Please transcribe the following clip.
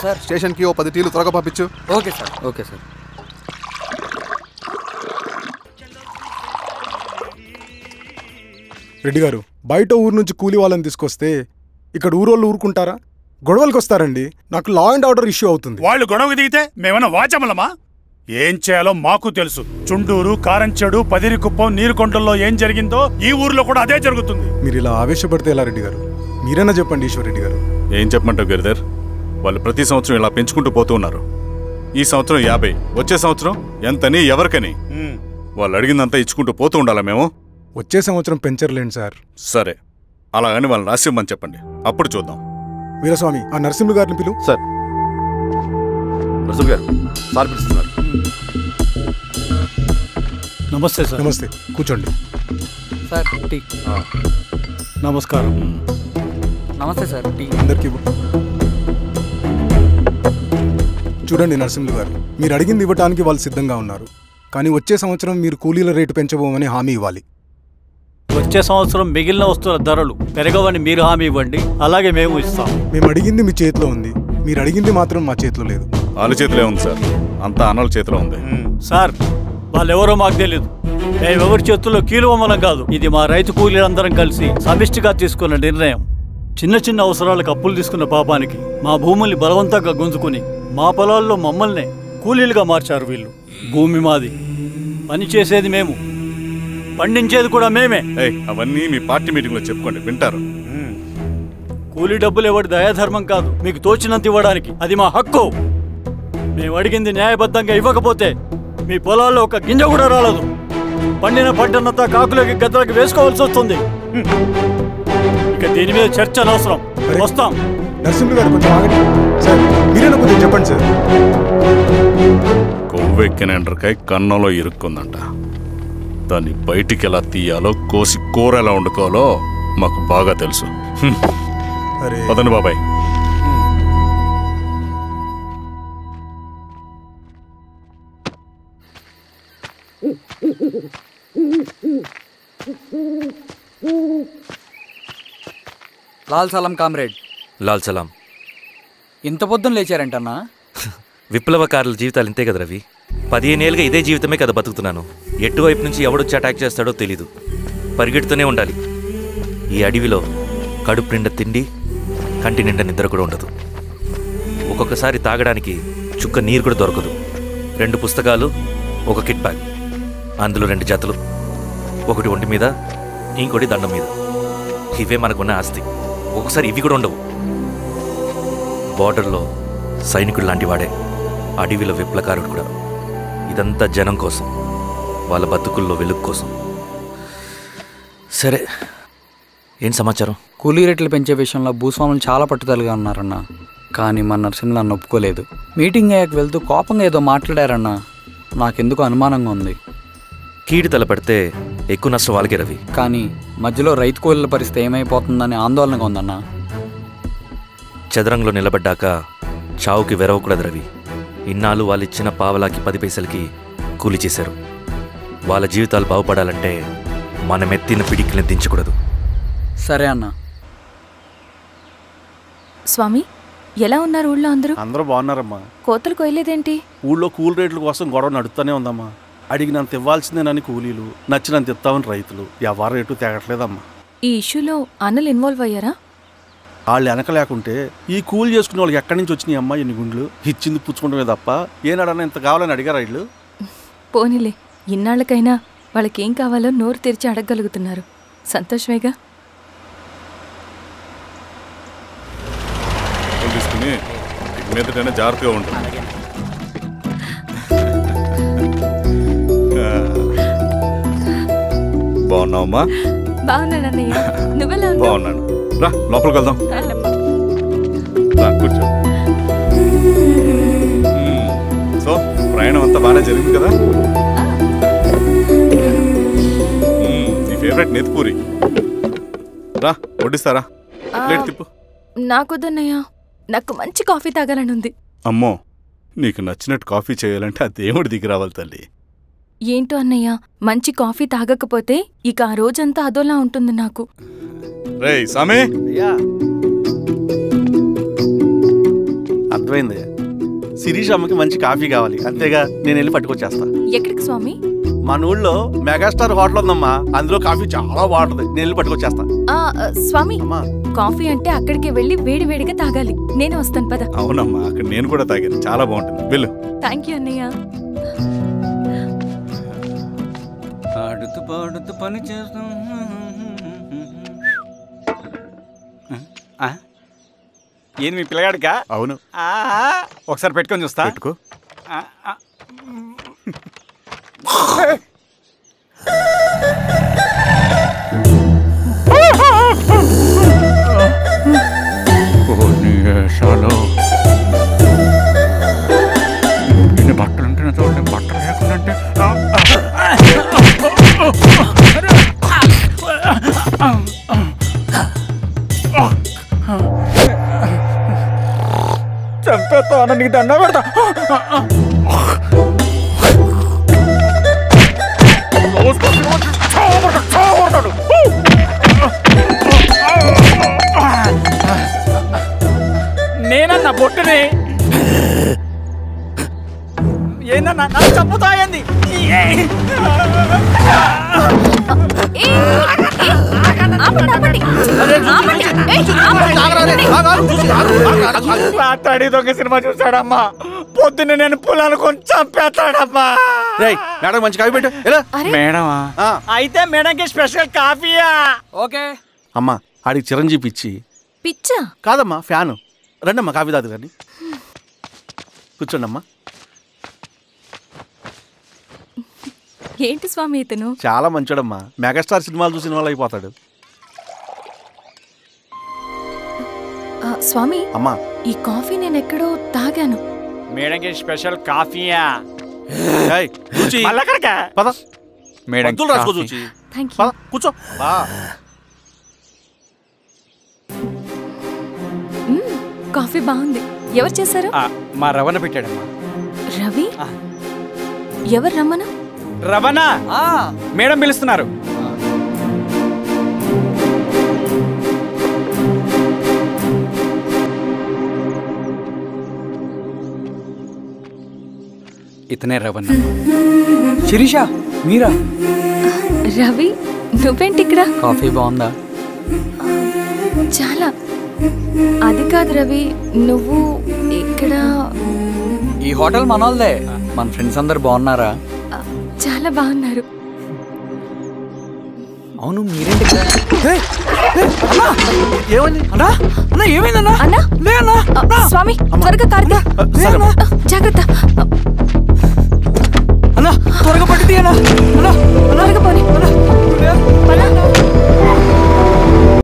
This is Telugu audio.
సార్. స్టేషన్కి ఓ 10 టీలు త్వరగా పంపించు. Okay sir. Okay sir. Reddy గారు, బయట ఊరు నుంచి కూలి వాళ్ళని తీసుకొస్తే ఇక్కడ ఊరోళ్ళు ఊరుకుంటారా? గొడవలకు వస్తారండి. నాకు లా అండ్ ఆర్డర్ ఇష్యూ అవుతుంది. వాళ్ళు గొడవకు దిగితే మేమన్నా వాచమలమా? ఏం చేయాలో మాకు తెలుసు. చుండూరు, కారంచెడు, పదిరికుప్పం, నీరుకొండల్లో ఏం జరిగిందో ఈ ఊర్లో కూడా అదే జరుగుతుంది. మీరు ఇలా ఆవేశపడితే ఎలా రెడ్డి గారు? మీరైనా చెప్పండి ఈశ్వర్ రెడ్డి గారు. ఏం చెప్పమంటావు గిరిధర్? వాళ్ళు ప్రతి సంవత్సరం ఇలా పెంచుకుంటూ పోతూ ఉన్నారు. ఈ సంవత్సరం 50, వచ్చే సంవత్సరం ఎంతని ఎవరికని వాళ్ళు అడిగిందంతా ఇచ్చుకుంటూ పోతూ ఉండాలా మేము? వచ్చే సంవత్సరం పెంచర్లేండి సార్. సరే, అలాగని వాళ్ళని రాసిమ్మని చెప్పండి, అప్పుడు చూద్దాం. వీరస్వామి, ఆ నరసింహులు గారిని పిలువు. సార్. నరసింహ గారు సార్ పిలుస్తున్నారు. నమస్తే సార్. నమస్తే, కూర్చోండి సార్. టీ. నమస్కారం. నమస్తే సార్. టీ అందరికీ. చూడండి నరసింహులు గారు, మీరు అడిగింది ఇవ్వటానికి వాళ్ళు సిద్ధంగా ఉన్నారు. కానీ వచ్చే సంవత్సరం మీరు కూలీల రేటు పెంచబోమని హామీ ఇవ్వాలి. వచ్చే సంవత్సరం మిగిలిన వస్తువుల ధరలు పెరగవని మీరు హామీ ఇవ్వండి, అలాగే మేము ఇస్తాం. మేము అడిగింది మీ చేతిలో ఉంది, మీరు అడిగింది మాత్రం మా చేతిలో లేదు. వాళ్ళ చేతిలో ఉంది సార్, అంతా అన్నల చేతిలో ఉంది. సార్, వాళ్ళెవరో మాకు తెలియదు. మేమెవరి చేతుల్లో కీలువమలం కాదు. ఇది మా రైతు కూలీలందరం కలిసి సమిష్టిగా తీసుకున్న నిర్ణయం. చిన్న చిన్న అవసరాలకు అప్పులు తీసుకున్న పాపానికి మా భూముల్ని బలవంతంగా గుంజుకుని మా పొలాల్లో మమ్మల్నే కూలీలుగా మార్చారు వీళ్ళు. భూమి మాది, పని చేసేది మేము, పండించేది కూడా మేమే. అవన్నీ మీ పార్టీ మీటింగ్ లో చెప్పుకోండి, వింటారు. కూలీ డబ్బులు ఎవరి దయాధర్మం కాదు, మీకు తోచినంత ఇవ్వడానికి అది మా హక్కు. మేము అడిగింది న్యాయబద్ధంగా ఇవ్వకపోతే మీ పొలాల్లో ఒక గింజ కూడా రాలదు. పండిన పంటనంతా కాకులకి గద్దలకి వేసుకోవాల్సి వస్తుంది. ఇక దీని మీద చర్చ అనవసరం. వస్తాం. నరసింహులు గారు కొంచెం ఆగండి సార్. మీరైనా కొంచెం చెప్పండి సార్. కొవ్వెక్కిన ఎండ్రకాయ కన్నంలో ఇరుక్కుందంట. దాన్ని బయటికి ఎలా తీయాలో, కోసి కూర ఎలా వండుకోవాలో మాకు బాగా తెలుసు. పదండి బాబాయ్. లాల్ సలాం కామ్రేడ్. లాల్ సలాం. ఇంత పొద్దున లేచారంటన్నా? విప్లవకారుల జీవితాలు ఇంతే కదా రవి. 15 ఏళ్ళుగా ఇదే జీవితమే కదా బతుకుతున్నాను. ఎటువైపు నుంచి ఎవడొచ్చి అటాక్ చేస్తాడో తెలీదు. పరిగెడుతూనే ఉండాలి. ఈ అడవిలో కడుపు నిండా తిండి, కంటి నిండా నిద్ర కూడా ఉండదు. ఒక్కొక్కసారి తాగడానికి చుక్క నీరు కూడా దొరకదు. 2 పుస్తకాలు, ఒక కిట్ బ్యాగ్, అందులో 2 జతలు, ఒకటి ఒంటి మీద, ఇంకోటి దండం మీద. ఇవే మనకున్న ఆస్తి. ఒక్కొక్కసారి ఇవి కూడా ఉండవు. బార్డర్లో సైనికుడు లాంటి వాడే, అడవిలో విప్లవకారుడు కూడా. ఇదంతా జనం కోసం, వాళ్ళ బతుకుల్లో వెలుగు కోసం. సరే, ఏం సమాచారం? కూలీ రేట్లు పెంచే విషయంలో భూస్వాములు చాలా పట్టుదలగా ఉన్నారన్నా. కానీ మన నరసింహులు నన్ను ఒప్పుకోలేదు. మీటింగ్ అయ్యాక వెళ్తూ కోపంగా ఏదో మాట్లాడారన్నా. నాకెందుకు అనుమానంగా ఉంది. కీడి తలపడితే ఎక్కువ నష్టం వాళ్ళకే రవి. కానీ మధ్యలో రైతు కూలీల పరిస్థితి ఏమైపోతుందని ఆందోళనగా ఉందన్నా. చదరంగంలో నిలబడ్డాక చావుకి వెరవకూడదు రవి. ఇన్నాళ్ళు వాళ్ళు ఇచ్చిన పావలాకి 10 పైసలకి కూలి చేశారు. వాళ్ళ జీవితాలు బాగుపడాలంటే మనమెత్తిన పిడికిని దించకూడదు. సరే అన్నా. స్వామి, ఎలా ఉన్నారు ఊళ్ళో అందరూ? అందరూ బాగున్నారమ్మా. కోతలు కొయ్యలేదేంటి? ఊళ్ళో కూలి రేట్ల కోసం గొడవ నడుస్తూనే ఉందమ్మా. అడిగినంత ఇవ్వాల్సిందేనని కూలీలు, నచ్చినంత ఇస్తామని రైతులు. ఎవరు రేటు తేగట్లేదమ్మా. ఈ ఇష్యూలో అన్నలు ఇన్వాల్వ్ అయ్యారా? వాళ్ళు వెనక లేకుంటే ఈ కూలి చేసుకునే వాళ్ళకి ఎక్కడి నుంచి వచ్చినాయి అమ్మా ఎన్ని గుండ్లు? ఇచ్చింది పుచ్చుకుంటమే తప్ప ఏనాడన్నా ఇంత కావాలని అడిగారు వీళ్ళు. పోనీలే, ఇన్నాళ్ళకైనా వాళ్ళకేం కావాలో నోరు తెరిచి అడగగలుగుతున్నారు. సంతోషమేగా. తీసుకుని మీదటైనా జాగ్రత్తగా ఉంటుంది. బాగున్నావమ్మా? బాగున్నానన్నయ్య, నువ్వెలా ఉన్నావు? బాగున్నాను. రా లోపలికి వెళ్దాం. కూర్చో. సో ప్రయాణం అంతా బాగానే జరిగింది కదా? నీ ఫేవరెట్ నెత్తిపూరి. రా వడ్డిస్తారా? ప్లేట్ తిప్పు. నాకొద్దన్నయ్య, నాకు మంచి కాఫీ తాగాలని ఉంది. అమ్మో, నీకు నచ్చినట్టు కాఫీ చేయాలంటే ఆ దేవుడి దిగి రావాలి తల్లి. ఏంటో అన్నయ్య, మంచి కాఫీ తాగకపోతే ఇక ఆ రోజంతా అదోలా ఉంటుంది నాకు. రేయ్ సామే, అర్థమైంది. శిరీష్ అమ్మకి మంచి కాఫీ కావాలి, అంతేగా నేను వెళ్ళి పట్టుకొచ్చేస్తా. ఎక్కడికి స్వామి? మన ఊళ్ళో మెగాస్టార్ హోటల్ ఉందమ్మా, అందులో కాఫీ చాలా బాగుంటుంది, నేను వెళ్ళి పట్టుకొచ్చేస్తా. స్వామి, అమ్మా కాఫీ అంటే అక్కడికి వెళ్ళి వేడి వేడిగా తాగాలి. నేను వస్తాను పద. అవునమ్మా, అక్కడ నేను కూడా తాగాను, చాలా బాగుంటుంది, వెళ్ళు. థ్యాంక్ యూ అన్నయ్య. ఆడుతూ పాడుతూ పని చేస్తాం. ఏంది మీ పిల్లగాడికా? అవును. ఒకసారి పెట్టుకొని చూస్తా. పెట్టుకో. ఇన్ని బట్టలు ఉంటే చూడండి, బట్టలు లేకుండా చంపేస్తా, నీకు దండ పెడతా. నేనన్నా బొట్టుని ఏందన్నా నన్ను చంపుతాయంది. రాత్రి దొంగ సినిమా చూసాడమ్మా, పొద్దున్న నేను పొలాలు కొంచెం చంపేస్తాడమ్మా. మేడం మంచి కాఫీ పెట్టు. మేడమా? అయితే మేడంకి స్పెషల్ కాఫీయా? ఓకే అమ్మా. ఆడికి చిరంజీవి పిచ్చి. పిచ్చా? కాదమ్మా, ఫ్యాను. రండమ్మా కాఫీ తాదు కానీ. కూర్చోండి అమ్మా. ఏంటి స్వామి ఇతను? చాలా మంచోడమ్మా, మెగాస్టార్ సినిమాలు చూసిన వాళ్ళు అయిపోతాడు. స్వామి అమ్మా, ఈ కాఫీ నేను ఎక్కడో తాగాను. మేడంకి స్పెషల్ కాఫీయా? పద మేడం రాసుకో చూచి. Thank you. పద కూర్చో. కాఫీ బాగుంది. ఎవరు చేశారు? మా రవణ పెట్టాడమ్మా. రవి? ఎవరు రమ్మను? రవణ మేడం పిలుస్తున్నారు. ఇతనే రవణ. శిరీష మీరా? రవి నువ్వేంటి ఇక్కడ? కాఫీ బాగుందా? చాలా. అది కాదు రవి, నువ్వు ఇక్కడ. ఈ హోటల్ మనోల్దే. మన ఫ్రెండ్స్ అందరు బాగున్నారా? చాలా బాగున్నారు. అవును మీరేంటి? ఏమైందన్నా? స్వామి త్వరగా కారుతా. జాగ్రత్త. అన్నా త్వరగా పట్టు తీయనా.